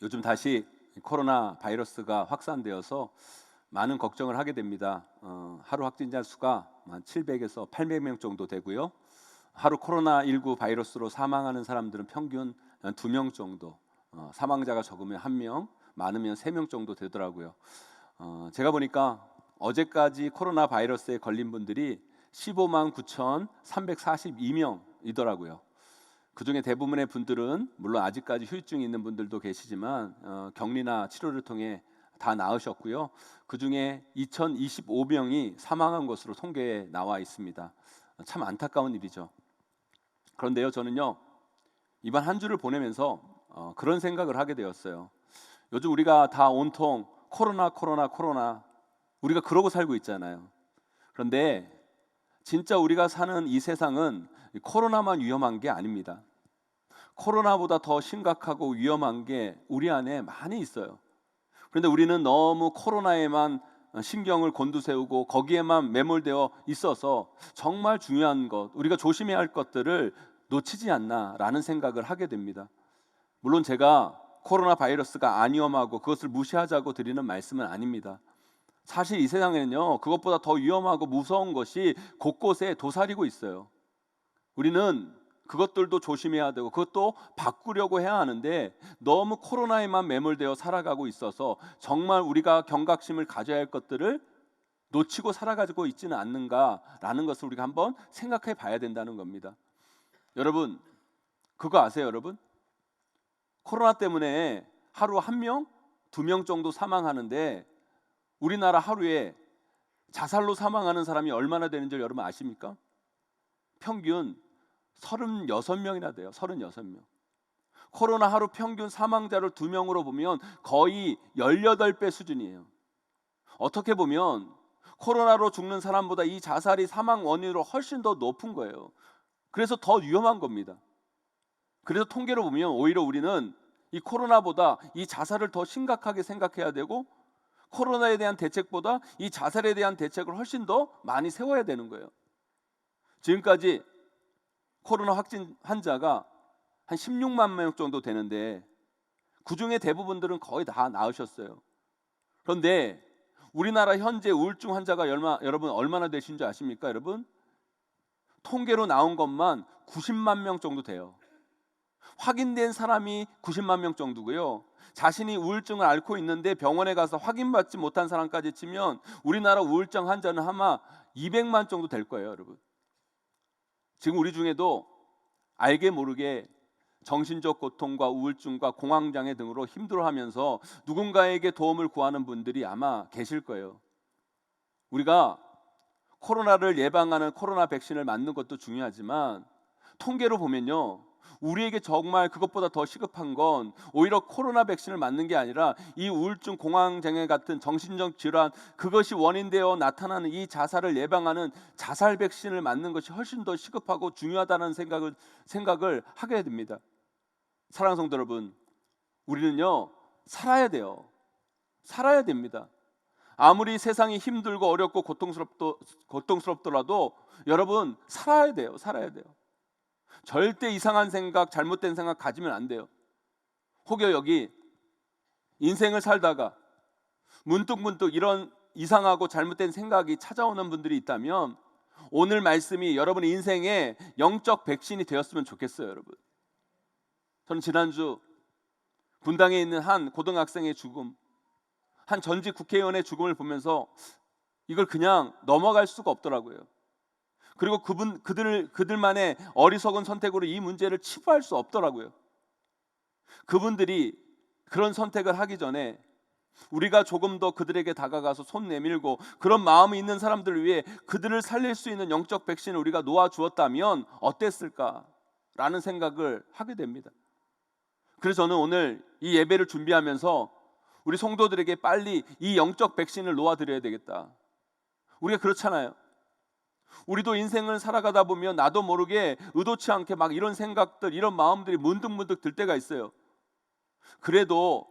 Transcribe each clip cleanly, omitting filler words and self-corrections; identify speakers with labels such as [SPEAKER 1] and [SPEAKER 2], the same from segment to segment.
[SPEAKER 1] 요즘 다시 코로나 바이러스가 확산되어서 많은 걱정을 하게 됩니다. 하루 확진자 수가 한 700에서 800명 정도 되고요. 하루 코로나19 바이러스로 사망하는 사람들은 평균 2명 정도, 사망자가 적으면 1명, 많으면 3명 정도 되더라고요. 제가 보니까 어제까지 코로나 바이러스에 걸린 분들이 15만 9,342명이더라고요. 그중에 대부분의 분들은 물론 아직까지 후유증이 있는 분들도 계시지만 격리나 치료를 통해 다 나으셨고요. 그중에 2,025명이 사망한 것으로 통계에 나와 있습니다. 참 안타까운 일이죠. 그런데요, 저는요 이번 한 주를 보내면서 그런 생각을 하게 되었어요. 요즘 우리가 다 온통 코로나 우리가 그러고 살고 있잖아요. 그런데 진짜 우리가 사는 이 세상은 코로나만 위험한 게 아닙니다. 코로나보다 더 심각하고 위험한 게 우리 안에 많이 있어요. 그런데 우리는 너무 코로나에만 신경을 곤두세우고 거기에만 매몰되어 있어서 정말 중요한 것, 우리가 조심해야 할 것들을 놓치지 않나라는 생각을 하게 됩니다. 물론 제가 코로나 바이러스가 안 위험하고 그것을 무시하자고 드리는 말씀은 아닙니다. 사실 이 세상에는요, 그것보다 더 위험하고 무서운 것이 곳곳에 도사리고 있어요. 우리는 그것들도 조심해야 되고 그것도 바꾸려고 해야 하는데 너무 코로나에만 매몰되어 살아가고 있어서 정말 우리가 경각심을 가져야 할 것들을 놓치고 살아가지고 있지는 않는가라는 것을 우리가 한번 생각해 봐야 된다는 겁니다. 여러분, 그거 아세요, 여러분? 코로나 때문에 하루 1명, 2명 정도 사망하는데 우리나라 하루에 자살로 사망하는 사람이 얼마나 되는지 여러분 아십니까? 평균 36명이나 돼요. 36명. 코로나 하루 평균 사망자를 2명으로 보면 거의 18배 수준이에요. 어떻게 보면 코로나로 죽는 사람보다 이 자살이 사망 원인으로 훨씬 더 높은 거예요. 그래서 더 위험한 겁니다. 그래서 통계로 보면 오히려 우리는 이 코로나보다 이 자살을 더 심각하게 생각해야 되고 코로나에 대한 대책보다 이 자살에 대한 대책을 훨씬 더 많이 세워야 되는 거예요. 지금까지 코로나 확진 환자가 한 16만 명 정도 되는데 그중에 대부분들은 거의 다 나으셨어요. 그런데 우리나라 현재 우울증 환자가 여러분 얼마나 되신 줄 아십니까? 여러분, 통계로 나온 것만 90만 명 정도 돼요. 확인된 사람이 90만 명 정도고요. 자신이 우울증을 앓고 있는데 병원에 가서 확인받지 못한 사람까지 치면 우리나라 우울증 환자는 아마 200만 정도 될 거예요, 여러분. 지금 우리 중에도 알게 모르게 정신적 고통과 우울증과 공황장애 등으로 힘들어하면서 누군가에게 도움을 구하는 분들이 아마 계실 거예요. 우리가 코로나를 예방하는 코로나 백신을 맞는 것도 중요하지만 통계로 보면요, 우리에게 정말 그것보다 더 시급한 건 오히려 코로나 백신을 맞는 게 아니라 이 우울증, 공황장애 같은 정신적 질환, 그것이 원인되어 나타나는 이 자살을 예방하는 자살 백신을 맞는 것이 훨씬 더 시급하고 중요하다는 생각을 하게 됩니다. 사랑하는 성도 여러분, 우리는요 살아야 돼요. 살아야 됩니다. 아무리 세상이 힘들고 어렵고 고통스럽더라도 여러분 살아야 돼요. 살아야 돼요. 절대 이상한 생각, 잘못된 생각 가지면 안 돼요. 혹여 여기 인생을 살다가 문득문득 이런 이상하고 잘못된 생각이 찾아오는 분들이 있다면 오늘 말씀이 여러분의 인생의 영적 백신이 되었으면 좋겠어요, 여러분. 저는 지난주 분당에 있는 한 고등학생의 죽음, 한 전직 국회의원의 죽음을 보면서 이걸 그냥 넘어갈 수가 없더라고요. 그리고 그들만의 어리석은 선택으로 이 문제를 치부할 수 없더라고요. 그분들이 그런 선택을 하기 전에 우리가 조금 더 그들에게 다가가서 손 내밀고 그런 마음이 있는 사람들을 위해 그들을 살릴 수 있는 영적 백신을 우리가 놓아주었다면 어땠을까라는 생각을 하게 됩니다. 그래서 저는 오늘 이 예배를 준비하면서 우리 성도들에게 빨리 이 영적 백신을 놓아드려야 되겠다. 우리가 그렇잖아요. 우리도 인생을 살아가다 보면 나도 모르게 의도치 않게 막 이런 생각들, 이런 마음들이 문득문득 들 때가 있어요. 그래도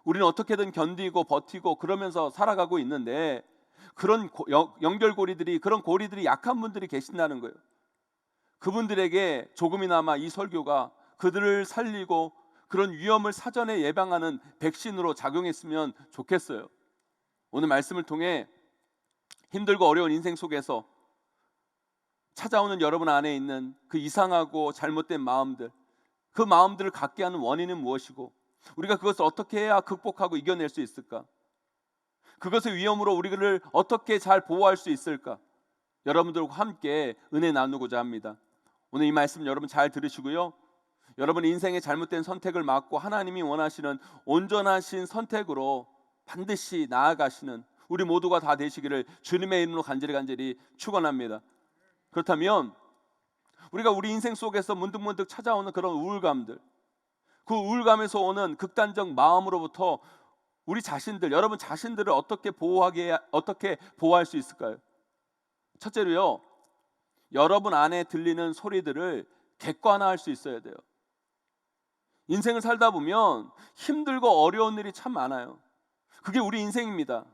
[SPEAKER 1] 우리는 어떻게든 견디고 버티고 그러면서 살아가고 있는데 그런 연결고리들이, 그런 고리들이 약한 분들이 계신다는 거예요. 그분들에게 조금이나마 이 설교가 그들을 살리고 그런 위험을 사전에 예방하는 백신으로 작용했으면 좋겠어요. 오늘 말씀을 통해 힘들고 어려운 인생 속에서 찾아오는 여러분 안에 있는 그 이상하고 잘못된 마음들, 그 마음들을 갖게 하는 원인은 무엇이고 우리가 그것을 어떻게 해야 극복하고 이겨낼 수 있을까? 그것의 위험으로 우리를 어떻게 잘 보호할 수 있을까? 여러분들과 함께 은혜 나누고자 합니다. 오늘 이 말씀 여러분 잘 들으시고요, 여러분 인생의 잘못된 선택을 막고 하나님이 원하시는 온전하신 선택으로 반드시 나아가시는 우리 모두가 다 되시기를 주님의 이름으로 간절히 축원합니다. 그렇다면 우리가 우리 인생 속에서 문득문득 찾아오는 그런 우울감들, 그 우울감에서 오는 극단적 마음으로부터 우리 자신들, 여러분 자신들을 어떻게 보호할 수 있을까요? 첫째로요, 여러분 안에 들리는 소리들을 객관화할 수 있어야 돼요. 인생을 살다 보면 힘들고 어려운 일이 참 많아요. 그게 우리 인생입니다.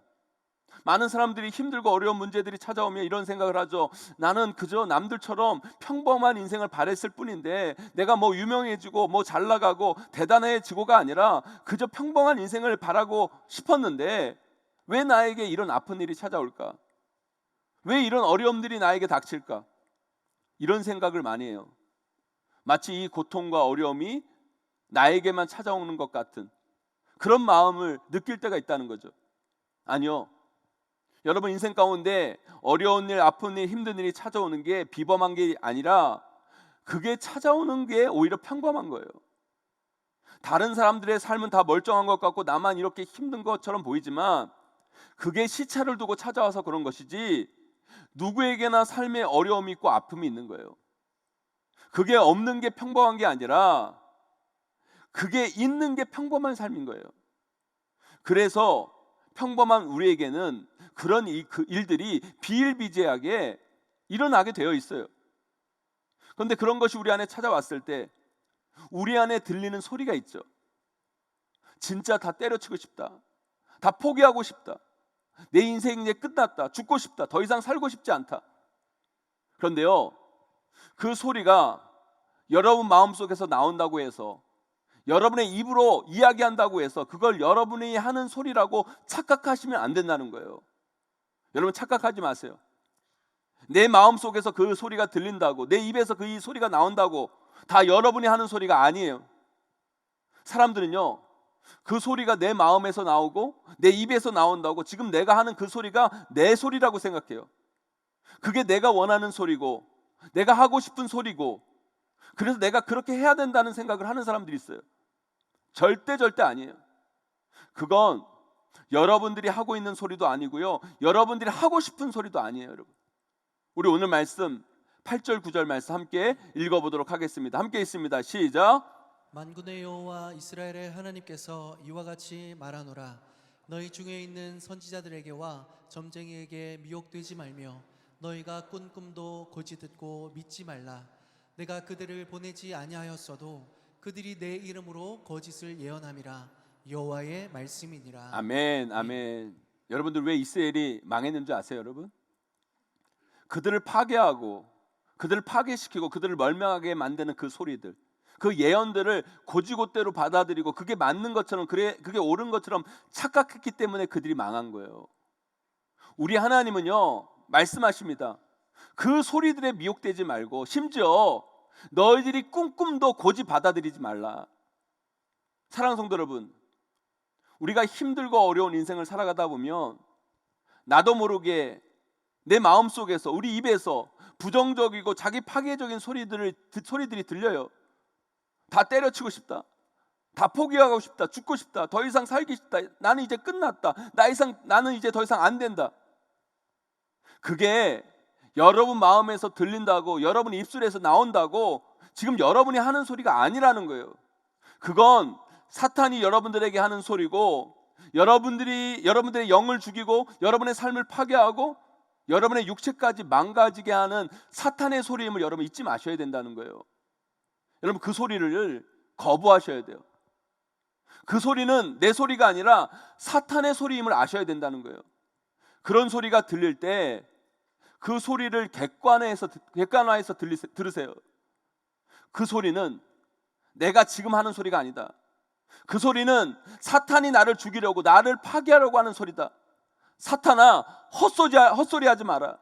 [SPEAKER 1] 많은 사람들이 힘들고 어려운 문제들이 찾아오면 이런 생각을 하죠. 나는 그저 남들처럼 평범한 인생을 바랬을 뿐인데 내가 뭐 유명해지고 뭐 잘나가고 대단해지고가 아니라 그저 평범한 인생을 바라고 싶었는데 왜 나에게 이런 아픈 일이 찾아올까? 왜 이런 어려움들이 나에게 닥칠까? 이런 생각을 많이 해요. 마치 이 고통과 어려움이 나에게만 찾아오는 것 같은 그런 마음을 느낄 때가 있다는 거죠. 아니요, 여러분 인생 가운데 어려운 일, 아픈 일, 힘든 일이 찾아오는 게 비범한 게 아니라 그게 찾아오는 게 오히려 평범한 거예요. 다른 사람들의 삶은 다 멀쩡한 것 같고 나만 이렇게 힘든 것처럼 보이지만 그게 시차를 두고 찾아와서 그런 것이지 누구에게나 삶에 어려움이 있고 아픔이 있는 거예요. 그게 없는 게 평범한 게 아니라 그게 있는 게 평범한 삶인 거예요. 그래서 평범한 우리에게는 그런 그 일들이 비일비재하게 일어나게 되어 있어요. 그런데 그런 것이 우리 안에 찾아왔을 때 우리 안에 들리는 소리가 있죠. 진짜 다 때려치고 싶다, 다 포기하고 싶다, 내 인생 이제 끝났다, 죽고 싶다, 더 이상 살고 싶지 않다. 그런데요, 그 소리가 여러분 마음속에서 나온다고 해서, 여러분의 입으로 이야기한다고 해서 그걸 여러분이 하는 소리라고 착각하시면 안 된다는 거예요. 여러분 착각하지 마세요. 내 마음속에서 그 소리가 들린다고, 내 입에서 그 소리가 나온다고 다 여러분이 하는 소리가 아니에요. 사람들은요, 그 소리가 내 마음에서 나오고 내 입에서 나온다고 지금 내가 하는 그 소리가 내 소리라고 생각해요. 그게 내가 원하는 소리고 내가 하고 싶은 소리고 그래서 내가 그렇게 해야 된다는 생각을 하는 사람들이 있어요. 절대 아니에요. 그건 여러분들이 하고 있는 소리도 아니고요, 여러분들이 하고 싶은 소리도 아니에요. 여러분, 우리 오늘 말씀 8절 9절 말씀 함께 읽어보도록 하겠습니다. 함께 있습니다. 시작.
[SPEAKER 2] 만군의 여호와 이스라엘의 하나님께서 이와 같이 말하노라. 너희 중에 있는 선지자들에게와 점쟁이에게 미혹되지 말며 너희가 꾼 꿈도 거짓 듣고 믿지 말라. 내가 그들을 보내지 아니하였어도 그들이 내 이름으로 거짓을 예언함이라. 여호와의 말씀이니라.
[SPEAKER 1] 아멘, 아멘. 여러분들 왜 이스라엘이 망했는 줄 아세요, 여러분? 그들을 파괴하고 그들을 파괴시키고 그들을 멸망하게 만드는 그 소리들, 그 예언들을 곧이곧대로 받아들이고 그게 맞는 것처럼, 그게 옳은 것처럼 착각했기 때문에 그들이 망한 거예요. 우리 하나님은요, 말씀하십니다. 그 소리들에 미혹되지 말고 심지어 너희들이 꿈도 고지 받아들이지 말라. 사랑하는 성도 여러분, 우리가 힘들고 어려운 인생을 살아가다 보면 나도 모르게 내 마음속에서, 우리 입에서 부정적이고 자기 파괴적인 소리들이 들려요. 다 때려치고 싶다, 다 포기하고 싶다, 죽고 싶다, 더 이상 살기 싫다, 나는 이제 끝났다, 나는 이제 더 이상 안 된다. 그게 여러분 마음에서 들린다고, 여러분 입술에서 나온다고 지금 여러분이 하는 소리가 아니라는 거예요. 그건 사탄이 여러분들에게 하는 소리고, 여러분들의 영을 죽이고 여러분의 삶을 파괴하고 여러분의 육체까지 망가지게 하는 사탄의 소리임을 여러분 잊지 마셔야 된다는 거예요. 여러분 그 소리를 거부하셔야 돼요. 그 소리는 내 소리가 아니라 사탄의 소리임을 아셔야 된다는 거예요. 그런 소리가 들릴 때 그 소리를 객관화해서 들으세요. 그 소리는 내가 지금 하는 소리가 아니다, 그 소리는 사탄이 나를 죽이려고, 나를 파괴하려고 하는 소리다. 사탄아, 헛소리하지 마라.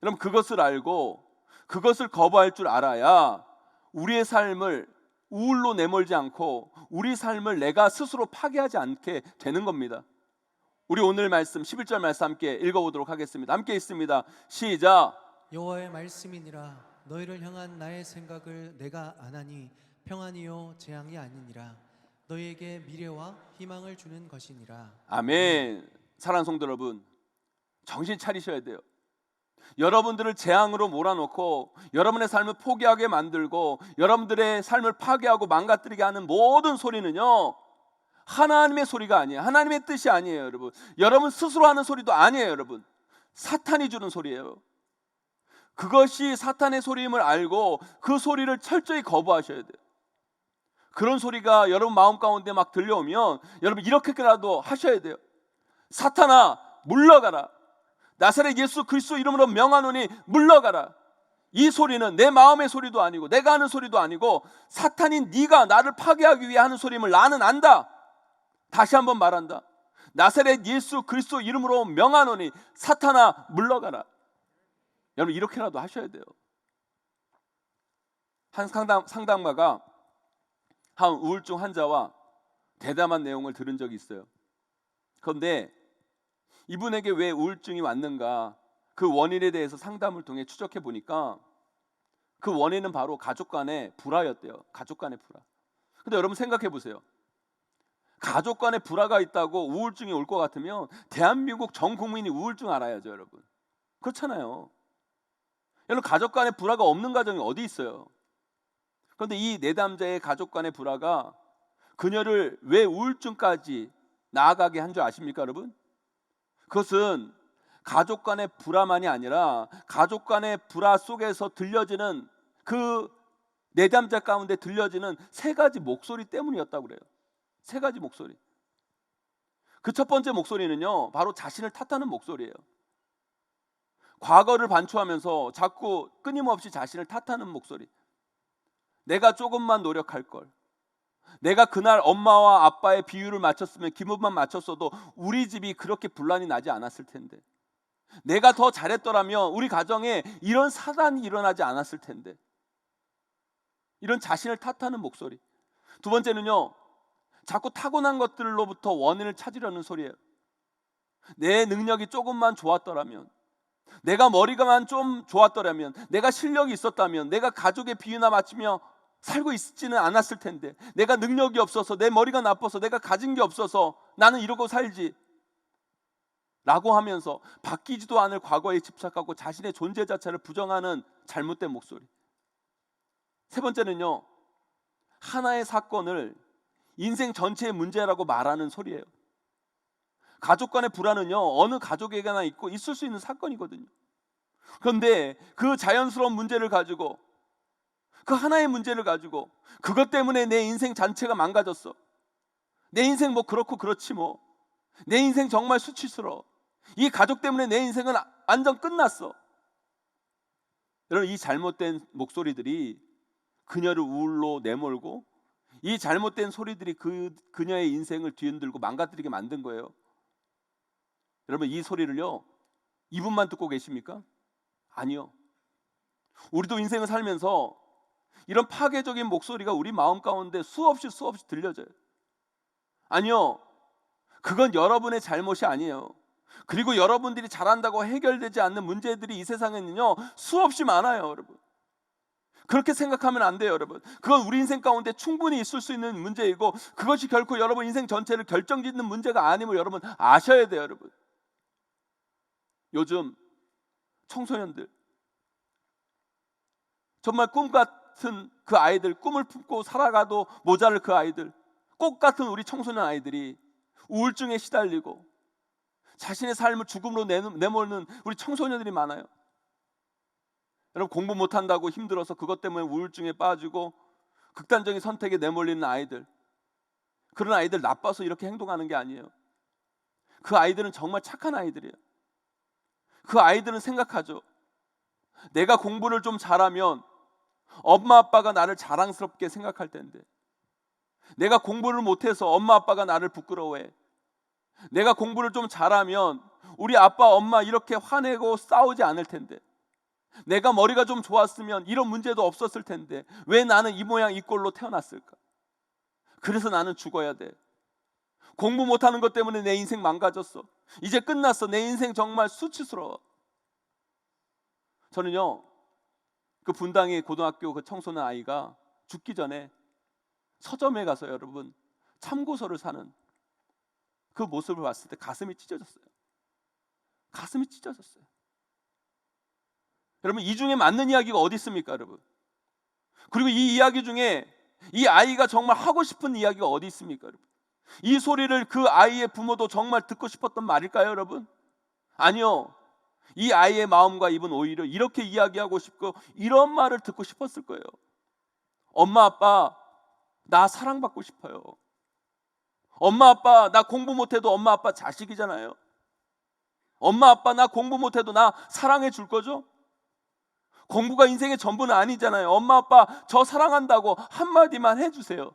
[SPEAKER 1] 여러분, 그것을 알고 그것을 거부할 줄 알아야 우리의 삶을 우울로 내몰지 않고 우리 삶을 내가 스스로 파괴하지 않게 되는 겁니다. 우리 오늘 말씀 11절 말씀 함께 읽어보도록 하겠습니다. 함께 있습니다. 시작.
[SPEAKER 2] 여호와의 말씀이니라. 너희를 향한 나의 생각을 내가 아나니 평안이요 재앙이 아니니라. 너희에게 미래와 희망을 주는 것이니라.
[SPEAKER 1] 아멘. 사랑하는 성도 여러분, 정신 차리셔야 돼요. 여러분들을 재앙으로 몰아넣고 여러분의 삶을 포기하게 만들고 여러분들의 삶을 파괴하고 망가뜨리게 하는 모든 소리는요, 하나님의 소리가 아니에요. 하나님의 뜻이 아니에요, 여러분. 여러분 스스로 하는 소리도 아니에요, 여러분. 사탄이 주는 소리예요. 그것이 사탄의 소리임을 알고 그 소리를 철저히 거부하셔야 돼요. 그런 소리가 여러분 마음 가운데 막 들려오면 여러분 이렇게라도 하셔야 돼요. 사탄아, 물러가라. 나사렛 예수 그리스도 이름으로 명하노니 물러가라. 이 소리는 내 마음의 소리도 아니고 내가 하는 소리도 아니고 사탄인 네가 나를 파괴하기 위해 하는 소리임을 나는 안다. 다시 한번 말한다. 나사렛 예수 그리스도 이름으로 명하노니 사탄아 물러가라. 여러분 이렇게라도 하셔야 돼요. 한 상담가가 한 우울증 환자와 대담한 내용을 들은 적이 있어요. 그런데 이분에게 왜 우울증이 왔는가, 그 원인에 대해서 상담을 통해 추적해 보니까 그 원인은 바로 가족 간의 불화였대요. 가족 간의 불화. 근데 여러분 생각해 보세요. 가족 간의 불화가 있다고 우울증이 올 것 같으면 대한민국 전 국민이 우울증 알아야죠, 여러분. 그렇잖아요. 여러분, 가족 간의 불화가 없는 가정이 어디 있어요? 그런데 이 내담자의 가족 간의 불화가 그녀를 왜 우울증까지 나아가게 한 줄 아십니까, 여러분? 그것은 가족 간의 불화만이 아니라 가족 간의 불화 속에서 들려지는 그 내담자 가운데 들려지는 세 가지 목소리 때문이었다고 그래요. 세 가지 목소리. 그 첫 번째 목소리는요, 바로 자신을 탓하는 목소리예요. 과거를 반추하면서 자꾸 끊임없이 자신을 탓하는 목소리. 내가 조금만 노력할 걸. 내가 그날 엄마와 아빠의 비율을 맞췄으면, 기분만 맞췄어도 우리 집이 그렇게 분란이 나지 않았을 텐데. 내가 더 잘했더라면 우리 가정에 이런 사단이 일어나지 않았을 텐데. 이런 자신을 탓하는 목소리. 두 번째는요, 자꾸 타고난 것들로부터 원인을 찾으려는 소리예요. 내 능력이 조금만 좋았더라면, 내가 머리가만 좀 좋았더라면, 내가 실력이 있었다면, 내가 가족의 비유나 맞추며 살고 있지는 않았을 텐데, 내가 능력이 없어서, 내 머리가 나빠서, 내가 가진 게 없어서 나는 이러고 살지 라고 하면서 바뀌지도 않을 과거에 집착하고 자신의 존재 자체를 부정하는 잘못된 목소리. 세 번째는요, 하나의 사건을 인생 전체의 문제라고 말하는 소리예요. 가족 간의 불화는요, 어느 가족에게나 있고 있을 수 있는 사건이거든요. 그런데 그 자연스러운 문제를 가지고, 그 하나의 문제를 가지고 그것 때문에 내 인생 전체가 망가졌어. 내 인생 뭐 그렇고 그렇지 뭐. 내 인생 정말 수치스러워. 이 가족 때문에 내 인생은 완전 끝났어. 여러분, 이 잘못된 목소리들이 그녀를 우울로 내몰고 이 잘못된 소리들이 그녀의 인생을 뒤흔들고 망가뜨리게 만든 거예요. 여러분, 이 소리를요, 이분만 듣고 계십니까? 아니요. 우리도 인생을 살면서 이런 파괴적인 목소리가 우리 마음 가운데 수없이 들려져요. 아니요, 그건 여러분의 잘못이 아니에요. 그리고 여러분들이 잘한다고 해결되지 않는 문제들이 이 세상에는요, 수없이 많아요, 여러분. 그렇게 생각하면 안 돼요, 여러분. 그건 우리 인생 가운데 충분히 있을 수 있는 문제이고, 그것이 결코 여러분 인생 전체를 결정짓는 문제가 아님을 여러분 아셔야 돼요, 여러분. 요즘 청소년들, 정말 꿈 같은 그 아이들, 꿈을 품고 살아가도 모자랄 그 아이들, 꽃 같은 우리 청소년 아이들이 우울증에 시달리고 자신의 삶을 죽음으로 내몰는 우리 청소년들이 많아요. 여러분, 공부 못한다고 힘들어서 그것 때문에 우울증에 빠지고 극단적인 선택에 내몰리는 아이들, 그런 아이들 나빠서 이렇게 행동하는 게 아니에요. 그 아이들은 정말 착한 아이들이에요. 그 아이들은 생각하죠. 내가 공부를 좀 잘하면 엄마 아빠가 나를 자랑스럽게 생각할 텐데, 내가 공부를 못해서 엄마 아빠가 나를 부끄러워해. 내가 공부를 좀 잘하면 우리 아빠 엄마 이렇게 화내고 싸우지 않을 텐데, 내가 머리가 좀 좋았으면 이런 문제도 없었을 텐데 왜 나는 이 모양 이 꼴로 태어났을까? 그래서 나는 죽어야 돼. 공부 못하는 것 때문에 내 인생 망가졌어. 이제 끝났어. 내 인생 정말 수치스러워. 저는요, 그 분당의 고등학교 그 청소년 아이가 죽기 전에 서점에 가서 여러분 참고서를 사는 그 모습을 봤을 때 가슴이 찢어졌어요. 가슴이 찢어졌어요. 여러분, 이 중에 맞는 이야기가 어디 있습니까, 여러분? 그리고 이 이야기 중에 이 아이가 정말 하고 싶은 이야기가 어디 있습니까, 여러분? 이 소리를 그 아이의 부모도 정말 듣고 싶었던 말일까요, 여러분? 아니요. 이 아이의 마음과 입은 오히려 이렇게 이야기하고 싶고 이런 말을 듣고 싶었을 거예요. 엄마 아빠, 나 사랑받고 싶어요. 엄마 아빠, 나 공부 못해도 엄마 아빠 자식이잖아요. 엄마 아빠, 나 공부 못해도 나 사랑해 줄 거죠? 공부가 인생의 전부는 아니잖아요. 엄마 아빠 저 사랑한다고 한마디만 해주세요.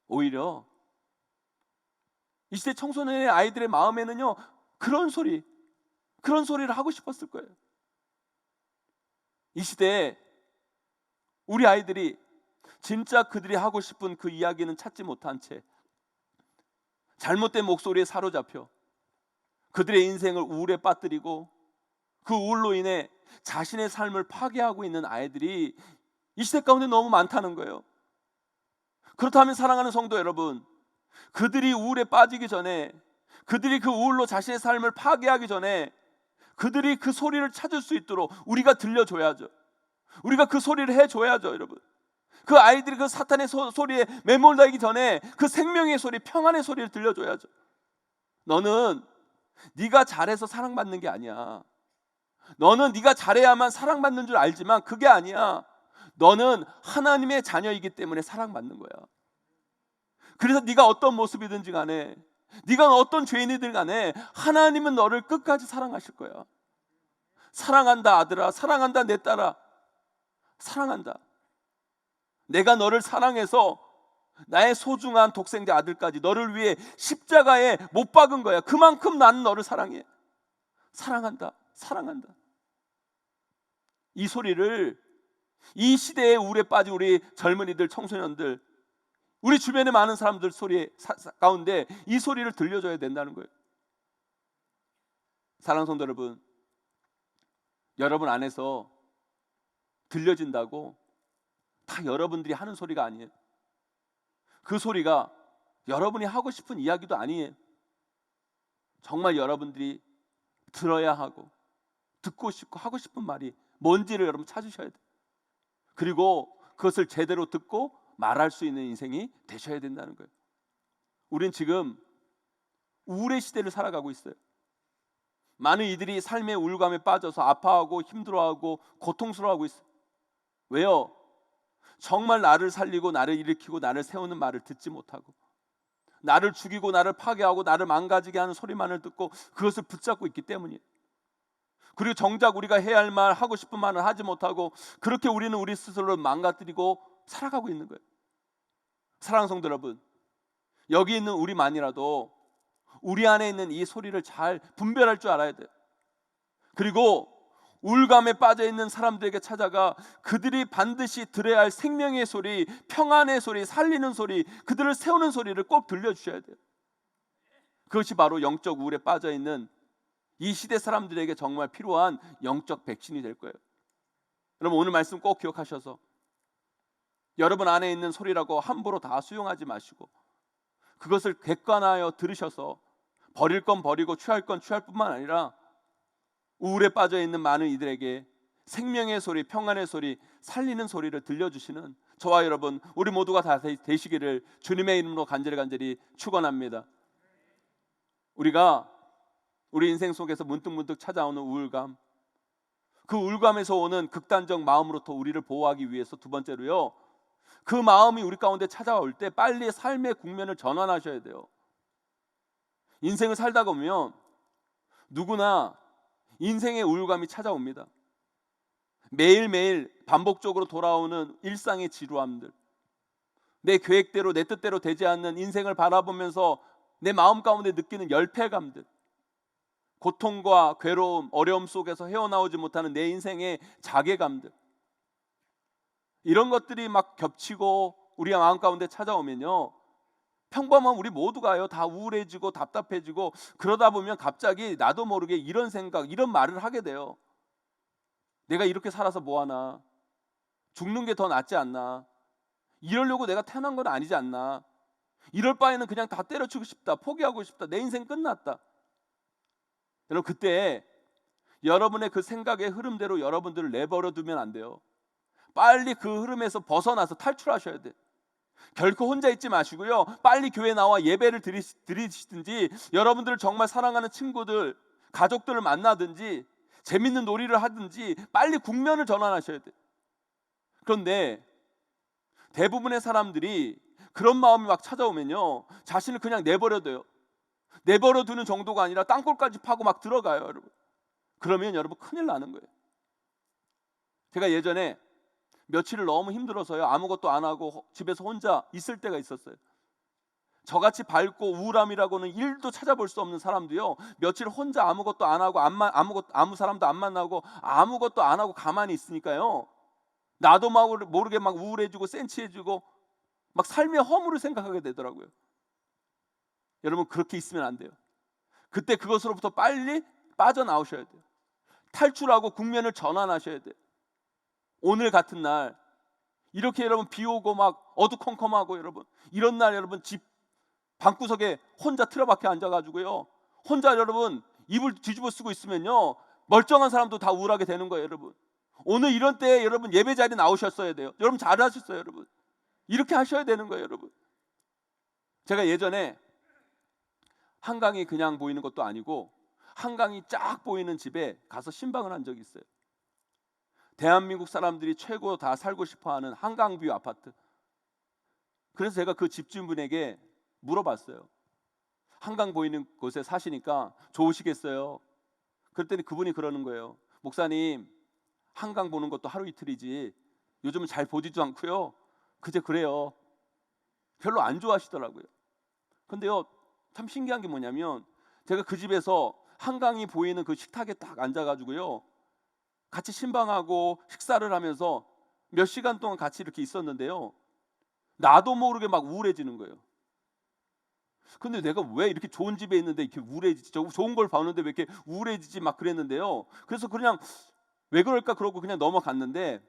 [SPEAKER 1] 오히려 이 시대 청소년의 아이들의 마음에는요, 그런 소리를 하고 싶었을 거예요. 이 시대에 우리 아이들이 진짜 그들이 하고 싶은 그 이야기는 찾지 못한 채 잘못된 목소리에 사로잡혀 그들의 인생을 우울에 빠뜨리고 그 우울로 인해 자신의 삶을 파괴하고 있는 아이들이 이 시대 가운데 너무 많다는 거예요. 그렇다면 사랑하는 성도 여러분, 그들이 우울에 빠지기 전에, 그들이 그 우울로 자신의 삶을 파괴하기 전에 그들이 그 소리를 찾을 수 있도록 우리가 들려줘야죠. 우리가 그 소리를 해줘야죠, 여러분. 그 아이들이 그 사탄의 소리에 매몰되기 전에 그 생명의 소리, 평안의 소리를 들려줘야죠. 너는 네가 잘해서 사랑받는 게 아니야. 너는 네가 잘해야만 사랑받는 줄 알지만 그게 아니야. 너는 하나님의 자녀이기 때문에 사랑받는 거야. 그래서 네가 어떤 모습이든지 간에, 네가 어떤 죄인이든 간에 하나님은 너를 끝까지 사랑하실 거야. 사랑한다 아들아, 사랑한다 내 딸아, 사랑한다. 내가 너를 사랑해서 나의 소중한 독생자 아들까지 너를 위해 십자가에 못 박은 거야. 그만큼 나는 너를 사랑해. 사랑한다, 사랑한다. 이 소리를 이 시대에 우울에 빠진 우리 젊은이들, 청소년들, 우리 주변에 많은 사람들 소리 가운데 이 소리를 들려줘야 된다는 거예요. 사랑하는 성도 여러분, 여러분 안에서 들려진다고 다 여러분들이 하는 소리가 아니에요. 그 소리가 여러분이 하고 싶은 이야기도 아니에요. 정말 여러분들이 들어야 하고 듣고 싶고 하고 싶은 말이 뭔지를 여러분 찾으셔야 돼요. 그리고 그것을 제대로 듣고 말할 수 있는 인생이 되셔야 된다는 거예요. 우린 지금 우울의 시대를 살아가고 있어요. 많은 이들이 삶의 우울감에 빠져서 아파하고 힘들어하고 고통스러워하고 있어요. 왜요? 정말 나를 살리고 나를 일으키고 나를 세우는 말을 듣지 못하고 나를 죽이고 나를 파괴하고 나를 망가지게 하는 소리만을 듣고 그것을 붙잡고 있기 때문이에요. 그리고 정작 우리가 해야 할 말, 하고 싶은 말을 하지 못하고 그렇게 우리는 우리 스스로를 망가뜨리고 살아가고 있는 거예요. 사랑하는 성도 여러분, 여기 있는 우리만이라도 우리 안에 있는 이 소리를 잘 분별할 줄 알아야 돼요. 그리고 우울감에 빠져있는 사람들에게 찾아가 그들이 반드시 들어야 할 생명의 소리, 평안의 소리, 살리는 소리, 그들을 세우는 소리를 꼭 들려주셔야 돼요. 그것이 바로 영적 우울에 빠져있는 이 시대 사람들에게 정말 필요한 영적 백신이 될 거예요. 여러분, 오늘 말씀 꼭 기억하셔서 여러분 안에 있는 소리라고 함부로 다 수용하지 마시고 그것을 객관하여 들으셔서 버릴 건 버리고 취할 건 취할 뿐만 아니라 우울에 빠져 있는 많은 이들에게 생명의 소리, 평안의 소리, 살리는 소리를 들려주시는 저와 여러분, 우리 모두가 다 되시기를 주님의 이름으로 간절히 축원합니다. 우리가 우리 인생 속에서 문득문득 찾아오는 우울감, 그 우울감에서 오는 극단적 마음으로부터 우리를 보호하기 위해서 두 번째로요, 그 마음이 우리 가운데 찾아올 때 빨리 삶의 국면을 전환하셔야 돼요. 인생을 살다 보면 누구나 인생의 우울감이 찾아옵니다. 매일매일 반복적으로 돌아오는 일상의 지루함들, 내 계획대로 내 뜻대로 되지 않는 인생을 바라보면서 내 마음 가운데 느끼는 열패감들, 고통과 괴로움, 어려움 속에서 헤어나오지 못하는 내 인생의 자괴감들, 이런 것들이 막 겹치고 우리 마음 가운데 찾아오면요, 평범한 우리 모두가요 다 우울해지고 답답해지고, 그러다 보면 갑자기 나도 모르게 이런 생각, 이런 말을 하게 돼요. 내가 이렇게 살아서 뭐하나, 죽는 게 더 낫지 않나, 이러려고 내가 태어난 건 아니지 않나, 이럴 바에는 그냥 다 때려치고 싶다, 포기하고 싶다, 내 인생 끝났다. 여러분, 그때 여러분의 그 생각의 흐름대로 여러분들을 내버려 두면 안 돼요. 빨리 그 흐름에서 벗어나서 탈출하셔야 돼요. 결코 혼자 있지 마시고요, 빨리 교회 나와 예배를 드리시든지, 여러분들을 정말 사랑하는 친구들, 가족들을 만나든지, 재밌는 놀이를 하든지 빨리 국면을 전환하셔야 돼요. 그런데 대부분의 사람들이 그런 마음이 막 찾아오면요, 자신을 그냥 내버려둬요. 내버려두는 정도가 아니라 땅굴까지 파고 막 들어가요, 여러분. 그러면 여러분 큰일 나는 거예요. 제가 예전에 며칠을 너무 힘들어서요, 아무것도 안 하고 집에서 혼자 있을 때가 있었어요. 저같이 밝고 우울함이라고는 1도 찾아볼 수 없는 사람도요, 며칠 혼자 아무것도 안 하고 아무 사람도 안 만나고 아무것도 안 하고 가만히 있으니까요, 나도 모르게 막 우울해지고 센치해지고 막 삶의 허물을 생각하게 되더라고요. 여러분, 그렇게 있으면 안 돼요. 그때 그것으로부터 빨리 빠져나오셔야 돼요. 탈출하고 국면을 전환하셔야 돼요. 오늘 같은 날, 이렇게 여러분 비 오고 막 어두컴컴하고, 여러분 이런 날 여러분 집 방구석에 혼자 틀어박혀 앉아가지고요, 혼자 여러분 이불 뒤집어 쓰고 있으면요, 멀쩡한 사람도 다 우울하게 되는 거예요. 여러분, 오늘 이런 때 여러분 예배 자리 나오셨어야 돼요. 여러분 잘하셨어요. 여러분 이렇게 하셔야 되는 거예요. 여러분, 제가 예전에 한강이 그냥 보이는 것도 아니고 한강이 쫙 보이는 집에 가서 신방을 한 적이 있어요. 대한민국 사람들이 최고 다 살고 싶어하는 한강뷰 아파트. 그래서 제가 그 집주인분에게 물어봤어요. 한강 보이는 곳에 사시니까 좋으시겠어요? 그랬더니 그분이 그러는 거예요. 목사님, 한강 보는 것도 하루 이틀이지 요즘은 잘 보지도 않고요, 그제 그래요. 별로 안 좋아하시더라고요. 근데요, 참 신기한 게 뭐냐면, 제가 그 집에서 한강이 보이는 그 식탁에 딱 앉아가지고요, 같이 신방하고 식사를 하면서 몇 시간 동안 같이 이렇게 있었는데요, 나도 모르게 막 우울해지는 거예요. 근데 내가 왜 이렇게 좋은 집에 있는데 이렇게 우울해지지, 좋은 걸 봤는데 왜 이렇게 우울해지지, 막 그랬는데요. 그래서 그냥 왜 그럴까 그러고 그냥 넘어갔는데,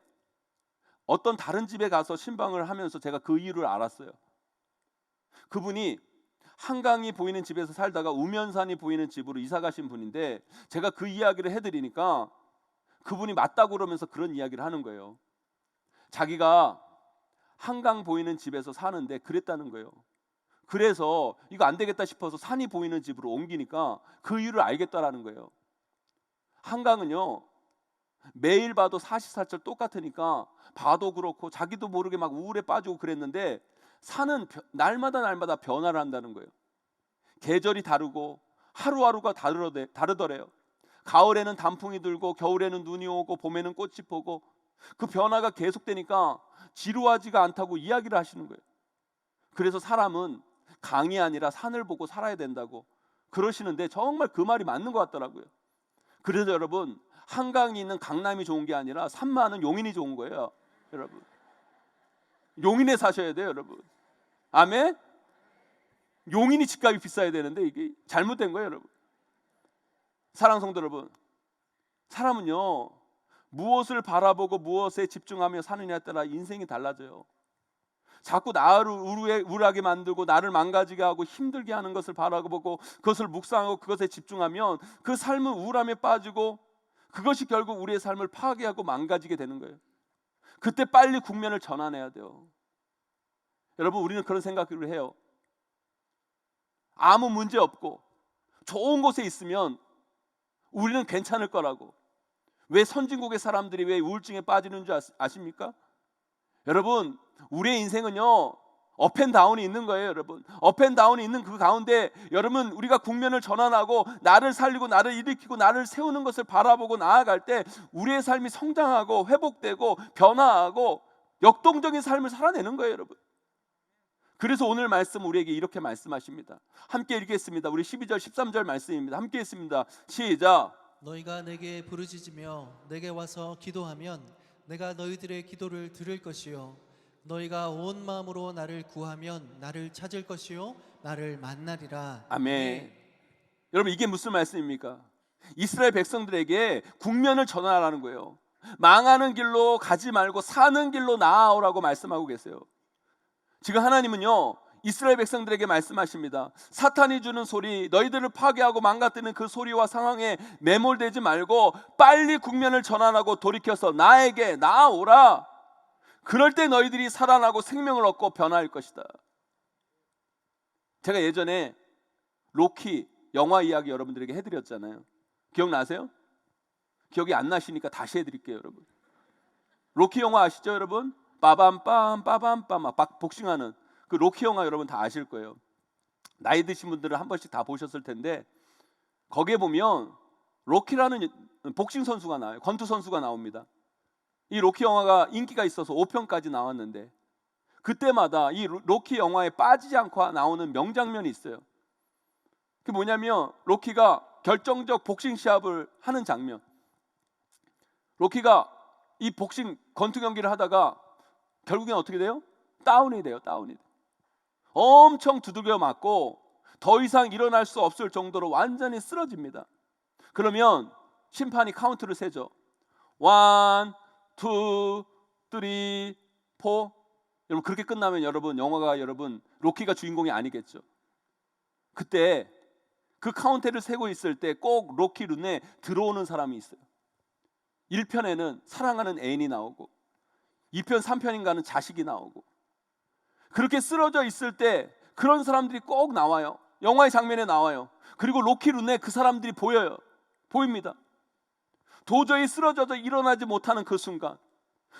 [SPEAKER 1] 어떤 다른 집에 가서 신방을 하면서 제가 그 이유를 알았어요. 그분이 한강이 보이는 집에서 살다가 우면산이 보이는 집으로 이사 가신 분인데, 제가 그 이야기를 해드리니까 그분이 맞다고 그러면서 그런 이야기를 하는 거예요. 자기가 한강 보이는 집에서 사는데 그랬다는 거예요. 그래서 이거 안 되겠다 싶어서 산이 보이는 집으로 옮기니까 그 이유를 알겠다라는 거예요. 한강은요, 매일 봐도 사시사철 똑같으니까 봐도 그렇고 자기도 모르게 막 우울에 빠지고 그랬는데, 산은 날마다 변화를 한다는 거예요. 계절이 다르고 하루하루가 다르더래요. 가을에는 단풍이 들고 겨울에는 눈이 오고 봄에는 꽃이 피고, 그 변화가 계속되니까 지루하지가 않다고 이야기를 하시는 거예요. 그래서 사람은 강이 아니라 산을 보고 살아야 된다고 그러시는데, 정말 그 말이 맞는 것 같더라고요. 그래서 여러분, 한강이 있는 강남이 좋은 게 아니라 산 많은 용인이 좋은 거예요. 여러분, 용인에 사셔야 돼요. 여러분, 아멘. 용인이 집값이 비싸야 되는데 이게 잘못된 거예요. 여러분, 사랑하는 성도 여러분, 사람은요, 무엇을 바라보고 무엇에 집중하며 사느냐에 따라 인생이 달라져요. 자꾸 나를 우울하게 만들고 나를 망가지게 하고 힘들게 하는 것을 바라보고 그것을 묵상하고 그것에 집중하면 그 삶은 우울함에 빠지고, 그것이 결국 우리의 삶을 파괴하고 망가지게 되는 거예요. 그때 빨리 국면을 전환해야 돼요. 여러분, 우리는 그런 생각을 해요. 아무 문제 없고 좋은 곳에 있으면 우리는 괜찮을 거라고. 왜 선진국의 사람들이 왜 우울증에 빠지는 줄 아십니까? 여러분, 우리의 인생은요, 업앤다운이 있는 거예요. 여러분, 업앤다운이 있는 그 가운데 여러분, 우리가 국면을 전환하고 나를 살리고 나를 일으키고 나를 세우는 것을 바라보고 나아갈 때 우리의 삶이 성장하고 회복되고 변화하고 역동적인 삶을 살아내는 거예요. 여러분, 그래서 오늘 말씀 우리에게 이렇게 말씀하십니다. 함께 읽겠습니다. 우리 12절 13절 말씀입니다. 함께 읽습니다. 시작.
[SPEAKER 2] 너희가 내게 부르짖으며 내게 와서 기도하면 내가 너희들의 기도를 들을 것이요 너희가 온 마음으로 나를 구하면 나를 찾을 것이요 나를 만나리라.
[SPEAKER 1] 아멘. 여러분, 이게 무슨 말씀입니까? 이스라엘 백성들에게 국면을 전하라는 거예요. 망하는 길로 가지 말고 사는 길로 나아오라고 말씀하고 계세요. 지금 하나님은요, 이스라엘 백성들에게 말씀하십니다. 사탄이 주는 소리, 너희들을 파괴하고 망가뜨리는 그 소리와 상황에 매몰되지 말고 빨리 국면을 전환하고 돌이켜서 나에게 나아오라. 그럴 때 너희들이 살아나고 생명을 얻고 변화할 것이다. 제가 예전에 로키 영화 이야기 여러분들에게 해드렸잖아요. 기억나세요? 기억이 안 나시니까 다시 해드릴게요, 여러분. 로키 영화 아시죠, 여러분? 빠밤빰 빠밤빰 막 복싱하는 그 로키 영화 여러분 다 아실 거예요. 나이 드신 분들은 한 번씩 다 보셨을 텐데, 거기에 보면 로키라는 복싱 선수가 나와요. 권투 선수가 나옵니다. 이 로키 영화가 인기가 있어서 5편까지 나왔는데, 그때마다 이 로키 영화에 빠지지 않고 나오는 명장면이 있어요. 그게 뭐냐면 로키가 결정적 복싱 시합을 하는 장면. 로키가 이 복싱 권투 경기를 하다가 결국엔 어떻게 돼요? 다운이 돼요. 엄청 두들겨 맞고 더 이상 일어날 수 없을 정도로 완전히 쓰러집니다. 그러면 심판이 카운트를 세죠. 1, 2, 3, 4. 여러분, 그렇게 끝나면 영화가 로키가 주인공이 아니겠죠. 그때 그 카운트를 세고 있을 때 꼭 로키 눈에 들어오는 사람이 있어요. 1편에는 사랑하는 애인이 나오고 2편, 3편인가는 자식이 나오고, 그렇게 쓰러져 있을 때 그런 사람들이 꼭 나와요. 영화의 장면에 나와요. 그리고 로키 눈에 그 사람들이 보입니다. 도저히 쓰러져서 일어나지 못하는 그 순간,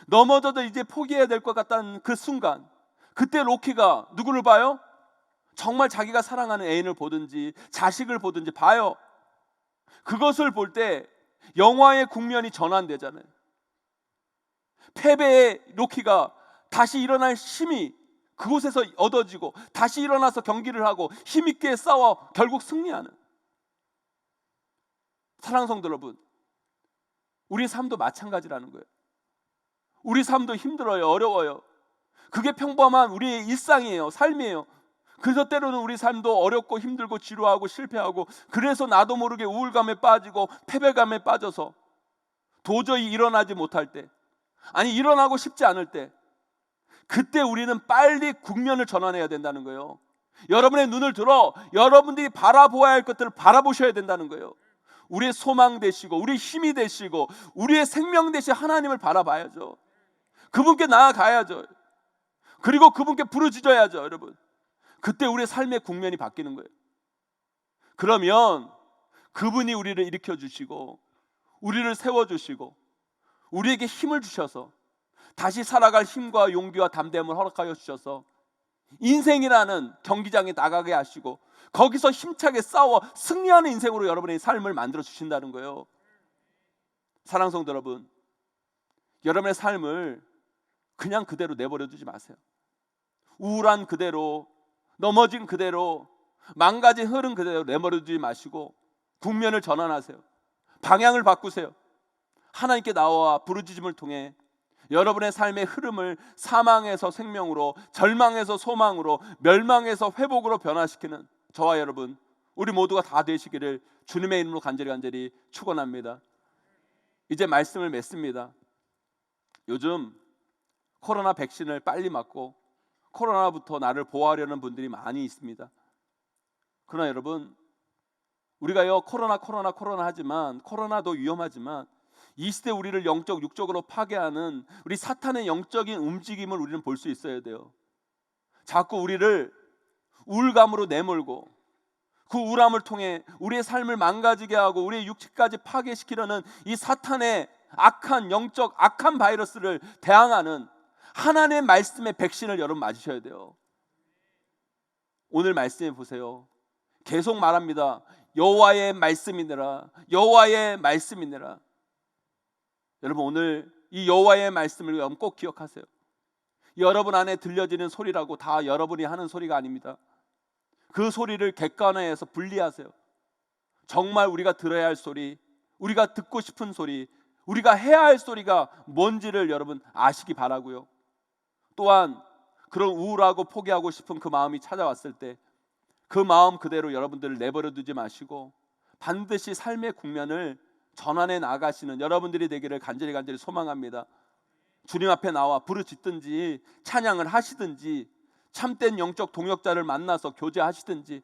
[SPEAKER 1] 넘어져서 이제 포기해야 될 것 같다는 그 순간, 그때 로키가 누구를 봐요? 정말 자기가 사랑하는 애인을 보든지 자식을 보든지 봐요. 그것을 볼 때 영화의 국면이 전환되잖아요. 패배의 로키가 다시 일어날 힘이 그곳에서 얻어지고 다시 일어나서 경기를 하고 힘있게 싸워 결국 승리하는. 사랑하는 성도 여러분, 우리 삶도 마찬가지라는 거예요. 우리 삶도 힘들어요. 어려워요. 그게 평범한 우리의 일상이에요. 삶이에요. 그래서 때로는 우리 삶도 어렵고 힘들고 지루하고 실패하고, 그래서 나도 모르게 우울감에 빠지고 패배감에 빠져서 도저히 일어나지 못할 때, 아니 일어나고 싶지 않을 때, 그때 우리는 빨리 국면을 전환해야 된다는 거예요. 여러분의 눈을 들어 여러분들이 바라보아야 할 것들을 바라보셔야 된다는 거예요. 우리의 소망 되시고 우리의 힘이 되시고 우리의 생명 되신 하나님을 바라봐야죠. 그분께 나아가야죠. 그리고 그분께 부르짖어야죠. 여러분, 그때 우리의 삶의 국면이 바뀌는 거예요. 그러면 그분이 우리를 일으켜 주시고 우리를 세워주시고 우리에게 힘을 주셔서 다시 살아갈 힘과 용기와 담대함을 허락하여 주셔서 인생이라는 경기장에 나가게 하시고 거기서 힘차게 싸워 승리하는 인생으로 여러분의 삶을 만들어 주신다는 거예요. 사랑하는 성도 여러분, 여러분의 삶을 그냥 그대로 내버려 두지 마세요. 우울한 그대로, 넘어진 그대로, 망가진 흐름 그대로 내버려 두지 마시고 국면을 전환하세요. 방향을 바꾸세요. 하나님께 나와 부르짖음을 통해 여러분의 삶의 흐름을 사망에서 생명으로, 절망에서 소망으로, 멸망에서 회복으로 변화시키는 저와 여러분, 우리 모두가 다 되시기를 주님의 이름으로 간절히 축원합니다. 이제 말씀을 맺습니다. 요즘 코로나 백신을 빨리 맞고 코로나부터 나를 보호하려는 분들이 많이 있습니다. 그러나 여러분, 우리가요 코로나 하지만, 코로나도 위험하지만 이 시대 우리를 영적 육적으로 파괴하는 우리 사탄의 영적인 움직임을 우리는 볼 수 있어야 돼요. 자꾸 우리를 우울감으로 내몰고 그 우울함을 통해 우리의 삶을 망가지게 하고 우리의 육체까지 파괴시키려는 이 사탄의 악한 영적 악한 바이러스를 대항하는 하나님의 말씀의 백신을 여러분 맞으셔야 돼요. 오늘 말씀해 보세요. 계속 말합니다. 여호와의 말씀이니라, 여호와의 말씀이니라. 여러분, 오늘 이 여호와의 말씀을 꼭 기억하세요. 여러분 안에 들려지는 소리라고 다 여러분이 하는 소리가 아닙니다. 그 소리를 객관화해서 분리하세요. 정말 우리가 들어야 할 소리, 우리가 듣고 싶은 소리, 우리가 해야 할 소리가 뭔지를 여러분 아시기 바라고요. 또한 그런 우울하고 포기하고 싶은 그 마음이 찾아왔을 때 그 마음 그대로 여러분들을 내버려 두지 마시고 반드시 삶의 국면을 전환해 나가시는 여러분들이 되기를 간절히 소망합니다. 주님 앞에 나와 부르짖든지 찬양을 하시든지 참된 영적 동역자를 만나서 교제하시든지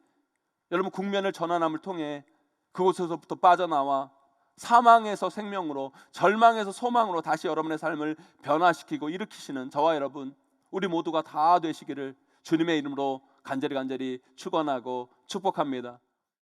[SPEAKER 1] 여러분 국면을 전환함을 통해 그곳에서부터 빠져나와 사망에서 생명으로, 절망에서 소망으로 다시 여러분의 삶을 변화시키고 일으키시는 저와 여러분 우리 모두가 다 되시기를 주님의 이름으로 간절히 축원하고 축복합니다.